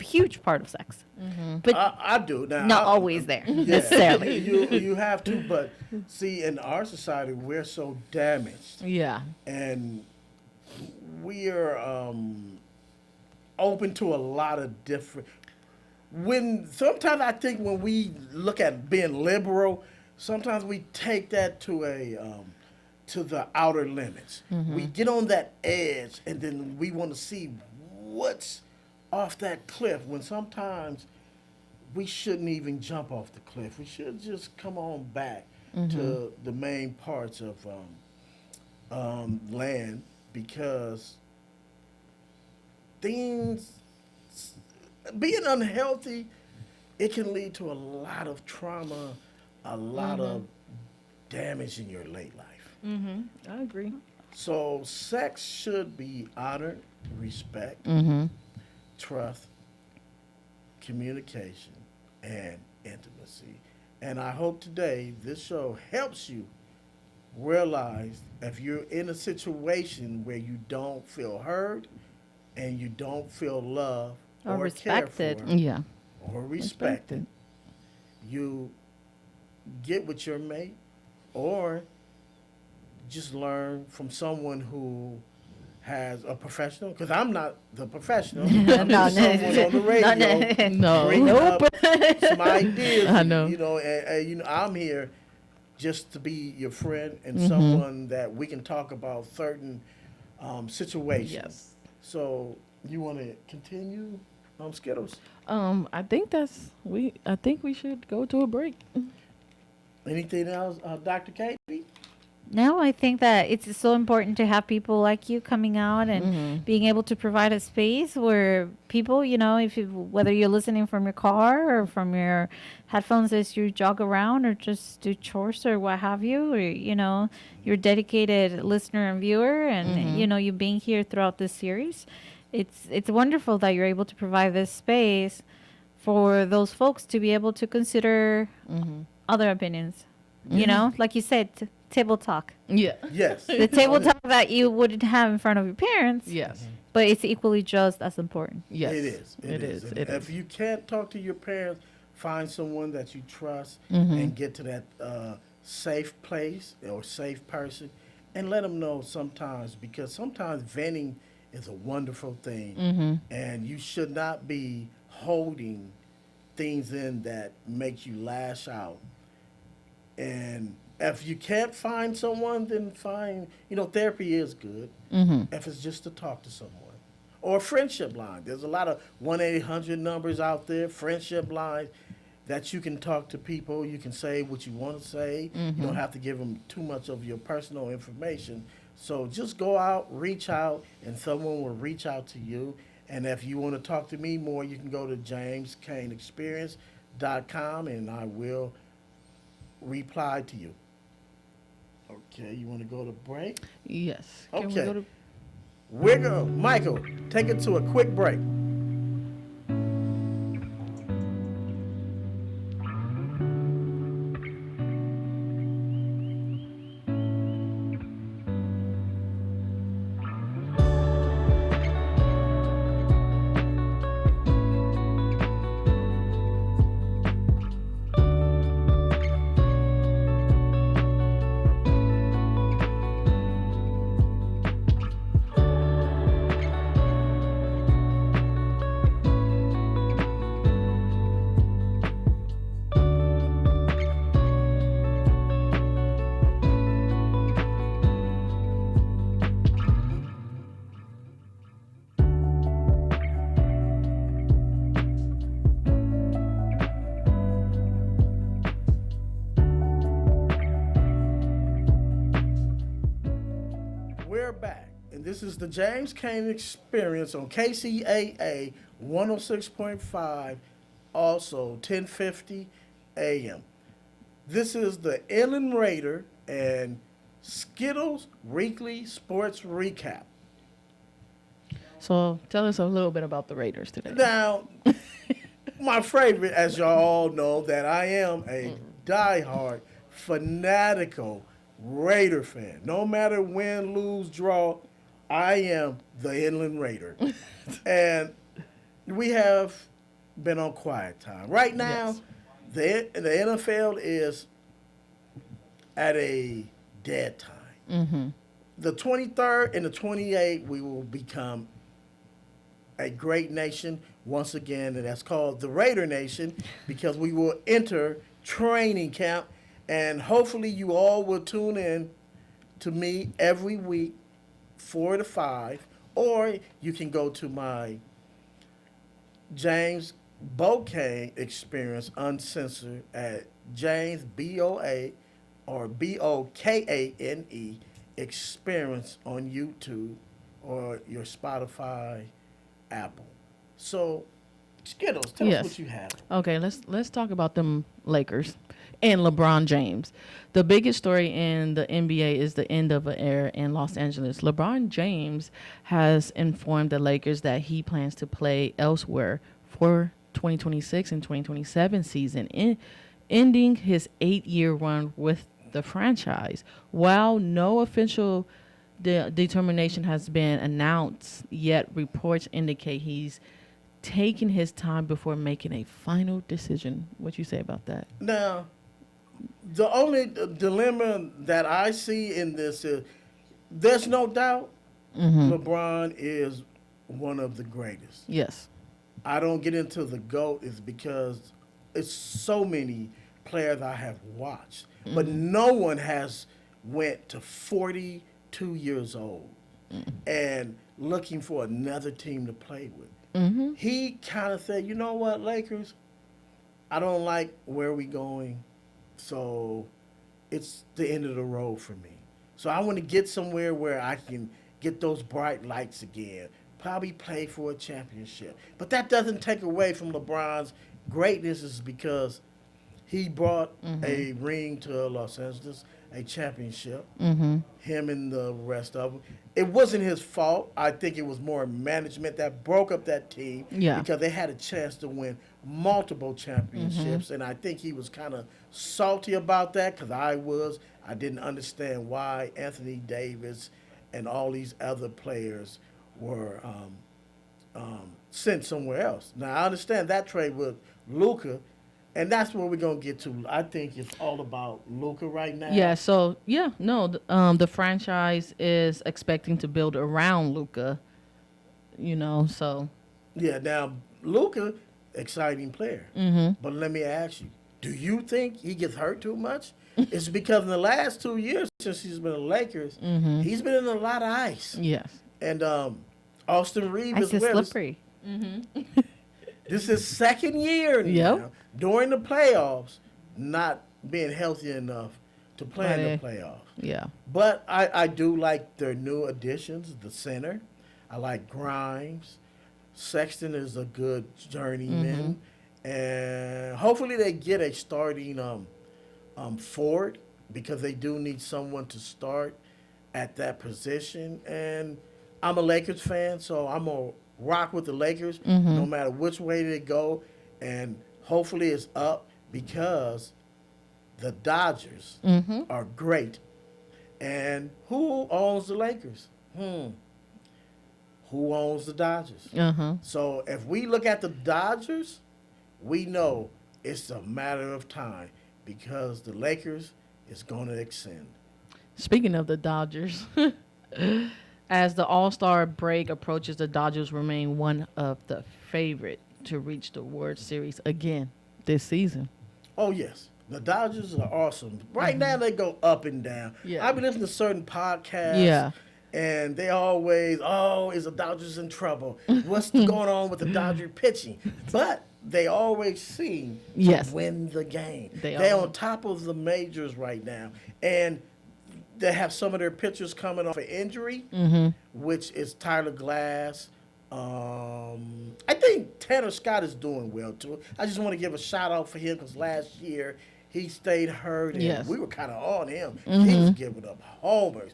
[SPEAKER 14] huge part of sex. But
[SPEAKER 11] I do. Now,
[SPEAKER 14] not always there
[SPEAKER 11] Yeah,
[SPEAKER 14] necessarily.
[SPEAKER 11] you have to, but see, in our society, we're so damaged,
[SPEAKER 15] Yeah.
[SPEAKER 11] and we're open to a lot of different. Sometimes I think when we look at being liberal, sometimes we take that to to the outer limits. We get on that edge, and then we want to see what's off that cliff, when sometimes we shouldn't even jump off the cliff. We should just come on back to the main parts of land, because things, being unhealthy, it can lead to a lot of trauma, a lot of damage in your late life.
[SPEAKER 15] I agree.
[SPEAKER 11] So sex should be honored, respect, trust, communication, and intimacy. And I hope today this show helps you realize, if you're in a situation where you don't feel heard and you don't feel loved
[SPEAKER 14] Or
[SPEAKER 11] or
[SPEAKER 14] respected.
[SPEAKER 11] cared for,
[SPEAKER 15] Yeah.
[SPEAKER 11] or respected, you get with your mate, or just learn from someone who has a professional, because I'm not the professional. I'm just someone on the radio
[SPEAKER 15] No.
[SPEAKER 11] bringing up some ideas.
[SPEAKER 15] I know.
[SPEAKER 11] And I'm here just to be your friend and someone that we can talk about certain situations.
[SPEAKER 15] Yes.
[SPEAKER 11] So you want to continue, Skittles?
[SPEAKER 15] I think we should go to a break.
[SPEAKER 11] Anything else, Dr. Katie?
[SPEAKER 14] No, I think that it's so important to have people like you coming out and being able to provide a space where people, whether you're listening from your car or from your headphones as you jog around or just do chores or what have you, or, you're a dedicated listener and viewer, and, you being here throughout this series. It's wonderful that you're able to provide this space for those folks to be able to consider other opinions. Like you said, table talk.
[SPEAKER 15] Yeah.
[SPEAKER 11] Yes.
[SPEAKER 14] The table talk that you wouldn't have in front of your parents.
[SPEAKER 15] Yes.
[SPEAKER 14] But it's equally just as important.
[SPEAKER 15] Yes.
[SPEAKER 11] It is.
[SPEAKER 15] It is.
[SPEAKER 11] And
[SPEAKER 15] It
[SPEAKER 11] if
[SPEAKER 15] is.
[SPEAKER 11] you can't talk to your parents, find someone that you trust and get to that safe place or safe person, and let them know sometimes, because sometimes venting is a wonderful thing, and you should not be holding things in that make you lash out. And if you can't find someone, then find, therapy is good. If it's just to talk to someone. Or a friendship line. There's a lot of 1-800 numbers out there, friendship lines, that you can talk to people. You can say what you want to say. You don't have to give them too much of your personal information. So just go out, reach out, and someone will reach out to you. And if you want to talk to me more, you can go to jamescaneexperience.com, and I will reply to you. Okay, you want to go to break?
[SPEAKER 15] Yes.
[SPEAKER 11] Okay.
[SPEAKER 15] Can we go to
[SPEAKER 11] We're going, Michael, take it to a quick break. We're back, and this is the James Kane Experience on KCAA 106.5, also 1050 AM. This is the Inland Raider and Skittles Weekly Sports Recap.
[SPEAKER 15] So tell us a little bit about the Raiders today.
[SPEAKER 11] Now, my favorite, as y'all all know, that I am a diehard, fanatical Raider fan. No matter win, lose, draw, I am the Inland Raider. And we have been on quiet time. Right now, the NFL is at a dead time. The 23rd and the 28th, we will become a great nation once again, and that's called the Raider Nation, because we will enter training camp, and hopefully you all will tune in to me every week, 4 to 5, or you can go to my James Kane Experience Uncensored at James BOA or BOKANE Experience on YouTube or your Spotify, Apple. So, Skittles, tell us what you have.
[SPEAKER 15] Okay, let's talk about them Lakers and LeBron James. The biggest story in the NBA is the end of an era in Los Angeles. LeBron James has informed the Lakers that he plans to play elsewhere for 2026 and 2027 season, ending his 8-year run with the franchise. While no official determination has been announced yet, reports indicate he's taking his time before making a final decision. What you say about that?
[SPEAKER 11] Now, the only dilemma that I see in this is there's no doubt LeBron is one of the greatest.
[SPEAKER 15] Yes.
[SPEAKER 11] I don't get into the GOAT is because it's so many players I have watched, but no one has went to 42 years old and looking for another team to play with. He kind of said, you know what, Lakers, I don't like where we going, so it's the end of the road for me. So I want to get somewhere where I can get those bright lights again, probably play for a championship. But that doesn't take away from LeBron's greatness, is because he brought a ring to Los Angeles, a championship, him and the rest of them. It wasn't his fault. I think it was more management that broke up that team because they had a chance to win multiple championships. And I think he was kind of salty about that, because I didn't understand why Anthony Davis and all these other players were sent somewhere else. Now, I understand that trade with Luka, and that's where we're going to get to. I think it's all about Luka right now.
[SPEAKER 15] Yeah, so, the franchise is expecting to build around Luka, so.
[SPEAKER 11] Yeah, now, Luka, exciting player. But let me ask you, do you think he gets hurt too much? It's because in the last 2 years since he's been in the Lakers, he's been in a lot of ice.
[SPEAKER 15] Yes.
[SPEAKER 11] And Austin Reeves
[SPEAKER 14] Ice is slippery.
[SPEAKER 11] This is second year now, during the playoffs, not being healthy enough to play in the playoffs.
[SPEAKER 15] Yeah.
[SPEAKER 11] But I do like their new additions, the center. I like Grimes. Sexton is a good journeyman. And hopefully they get a starting forward, because they do need someone to start at that position. And I'm a Lakers fan, so I'm going to rock with the Lakers no matter which way they go. And hopefully it's up, because the Dodgers are great. And who owns the Lakers? Who owns the Dodgers? So if we look at the Dodgers, we know it's a matter of time, because the Lakers is going to extend.
[SPEAKER 15] Speaking of the Dodgers, as the All-Star break approaches, the Dodgers remain one of the favorite to reach the World Series again this season.
[SPEAKER 11] Oh, yes. The Dodgers are awesome. Right now, they go up and down.
[SPEAKER 15] Yeah.
[SPEAKER 11] I've been listening to certain podcasts, and they always, is the Dodgers in trouble? What's going on with the Dodger pitching? But they always seem to win the game. They're on top of the majors right now. And they have some of their pitchers coming off an injury, which is Tyler Glass. I think Tanner Scott is doing well, too. I just want to give a shout-out for him, because last year he stayed hurt, and we were kind of on him. He was giving up homers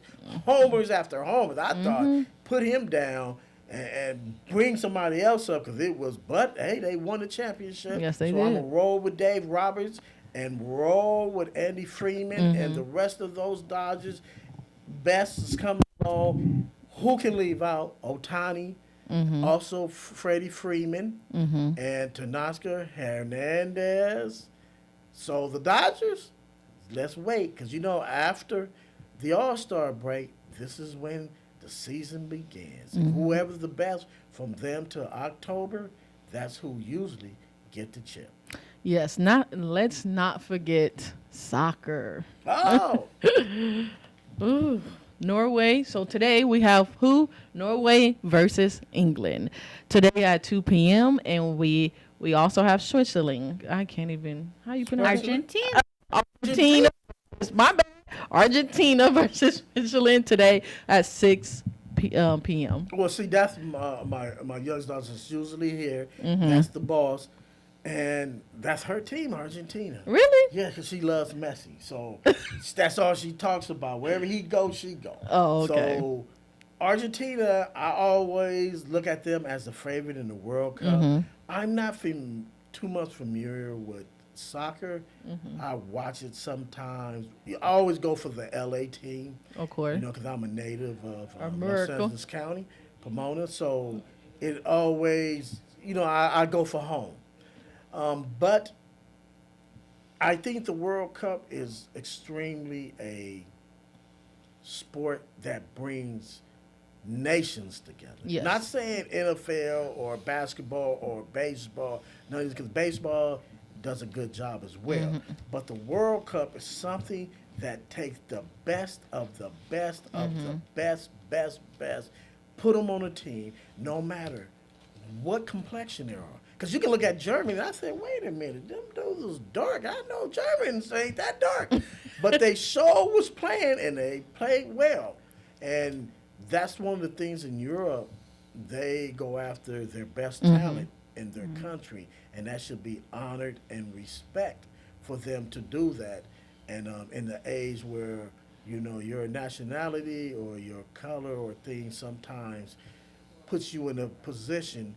[SPEAKER 11] after homers. I thought, put him down and bring somebody else up, because hey, they won the championship.
[SPEAKER 15] Yes, they
[SPEAKER 11] did. So I'm going to roll with Dave Roberts and roll with Andy Freeman and the rest of those Dodgers. Best is coming along. Who can leave out? Ohtani, also Freddie Freeman, and Tenoscar Hernandez. So the Dodgers, let's wait, because after the All-Star break, this is when the season begins. And whoever's the best from them to October, that's who usually get the chip.
[SPEAKER 15] Yes, let's not forget soccer.
[SPEAKER 11] Oh!
[SPEAKER 15] Ooh. Norway. So today we have who? Norway versus England. Today at 2 p.m. And we also have Switzerland. I can't even. How you pronounce it?
[SPEAKER 14] Argentina.
[SPEAKER 15] Argentina. My bad. Argentina versus Switzerland today at 6 p.m.
[SPEAKER 11] Well, see, that's my youngest daughter's usually here.
[SPEAKER 15] Mhm.
[SPEAKER 11] That's the boss. And that's her team, Argentina.
[SPEAKER 15] Really?
[SPEAKER 11] Yeah, because she loves Messi. So that's all she talks about. Wherever he goes, she goes.
[SPEAKER 15] Oh, okay.
[SPEAKER 11] So Argentina, I always look at them as the favorite in the World Cup.
[SPEAKER 15] Mhm.
[SPEAKER 11] I'm not too much familiar with soccer.
[SPEAKER 15] Mhm.
[SPEAKER 11] I watch it sometimes. I always go for the LA team.
[SPEAKER 15] Of course.
[SPEAKER 11] You know, because I'm a native of Los
[SPEAKER 15] America.
[SPEAKER 11] Angeles County, Pomona. So it always, I go for home. But I think the World Cup is extremely a sport that brings nations together.
[SPEAKER 15] Yes.
[SPEAKER 11] Not saying NFL or basketball or baseball, no, because baseball does a good job as well.
[SPEAKER 15] Mhm.
[SPEAKER 11] But the World Cup is something that takes the best of the best of the best, put them on a team, no matter what complexion they are. Because you can look at Germany, and I said, wait a minute, them dudes is dark. I know Germans ain't that dark. But they sure was playing, and they played well. And that's one of the things in Europe, they go after their best talent in their country, and that should be honored and respect for them to do that. And in the age where, your nationality or your color or things sometimes puts you in a position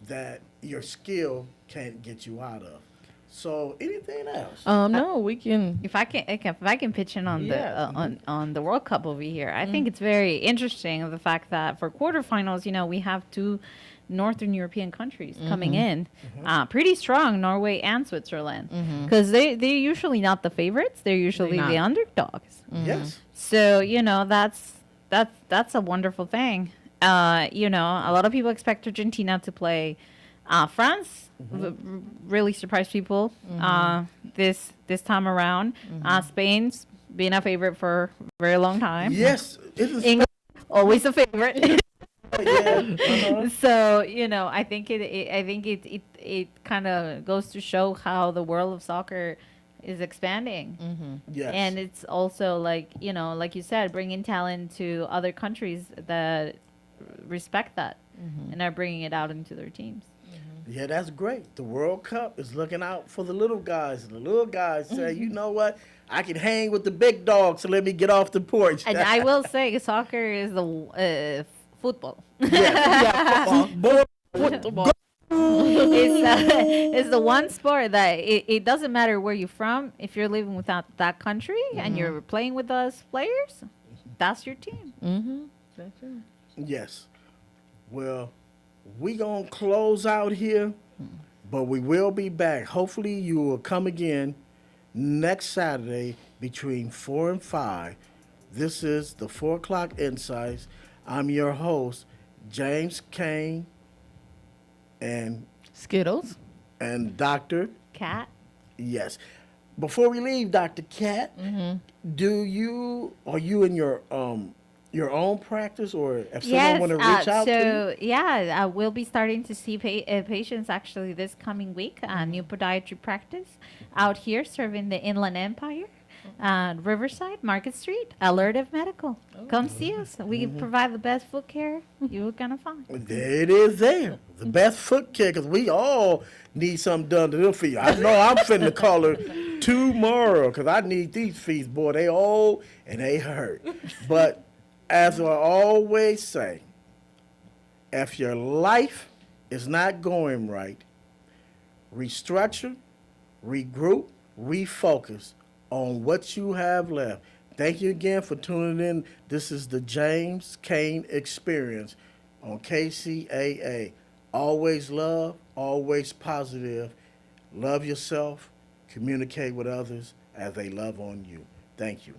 [SPEAKER 11] that your skill can't get you out of. So anything else?
[SPEAKER 15] No, we can.
[SPEAKER 14] If I can pitch in on
[SPEAKER 15] Yeah.
[SPEAKER 14] the on the World Cup over here, I think it's very interesting the fact that for quarterfinals, we have two Northern European countries coming in, pretty strong, Norway and Switzerland, because they're usually not the favorites; they're usually
[SPEAKER 15] They're
[SPEAKER 14] the
[SPEAKER 15] not.
[SPEAKER 14] underdogs.
[SPEAKER 11] Yes.
[SPEAKER 14] So that's a wonderful thing. A lot of people expect Argentina to play France. Really surprised people this time around. Spain's been a favorite for a very long time.
[SPEAKER 11] Yes.
[SPEAKER 14] England always a favorite.
[SPEAKER 11] Yeah.
[SPEAKER 14] So I think it kind of goes to show how the world of soccer is expanding.
[SPEAKER 11] Yes.
[SPEAKER 14] And it's also like you said, bringing talent to other countries that respect that and are bringing it out into their teams.
[SPEAKER 11] Yeah, that's great. The World Cup is looking out for the little guys. And the little guys say, you know what? I can hang with the big dogs, so let me get off the porch.
[SPEAKER 14] And I will say soccer is the football.
[SPEAKER 11] Football.
[SPEAKER 14] It's the one sport that it doesn't matter where you're from. If you're living without that country and you're playing with those players, that's your team.
[SPEAKER 15] That's true.
[SPEAKER 11] Yes. Well, we going to close out here, but we will be back. Hopefully you will come again next Saturday between 4 and 5. This is the 4 o'clock Insights. I'm your host, James Kane, and
[SPEAKER 15] Skittles.
[SPEAKER 11] And Dr.
[SPEAKER 14] Cat.
[SPEAKER 11] Yes. Before we leave, Dr. Cat, are you in your own practice, or if someone want to reach out to you?
[SPEAKER 14] I will be starting to see patients actually this coming week. New podiatry practice out here serving the Inland Empire, Riverside, Market Street, Alertive Medical. Come see us. We provide the best foot care you're gonna find.
[SPEAKER 11] There it is there. The best foot care, because we all need something done to them feet. I know I'm finna call her tomorrow, because I need these feet, boy. They old and they hurt. But as I always say, if your life is not going right, restructure, regroup, refocus on what you have left. Thank you again for tuning in. This is the James Kane Experience on KCAA. Always love, always positive. Love yourself, communicate with others as they love on you. Thank you.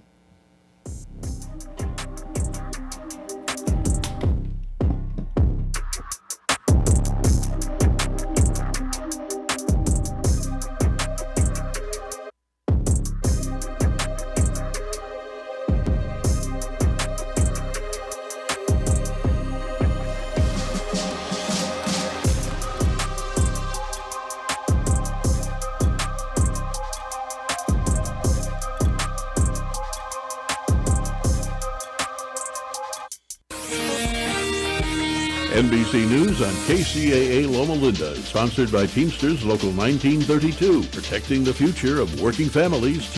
[SPEAKER 3] NBC News on KCAA Loma Linda is sponsored by Teamsters Local 1932, protecting the future of working families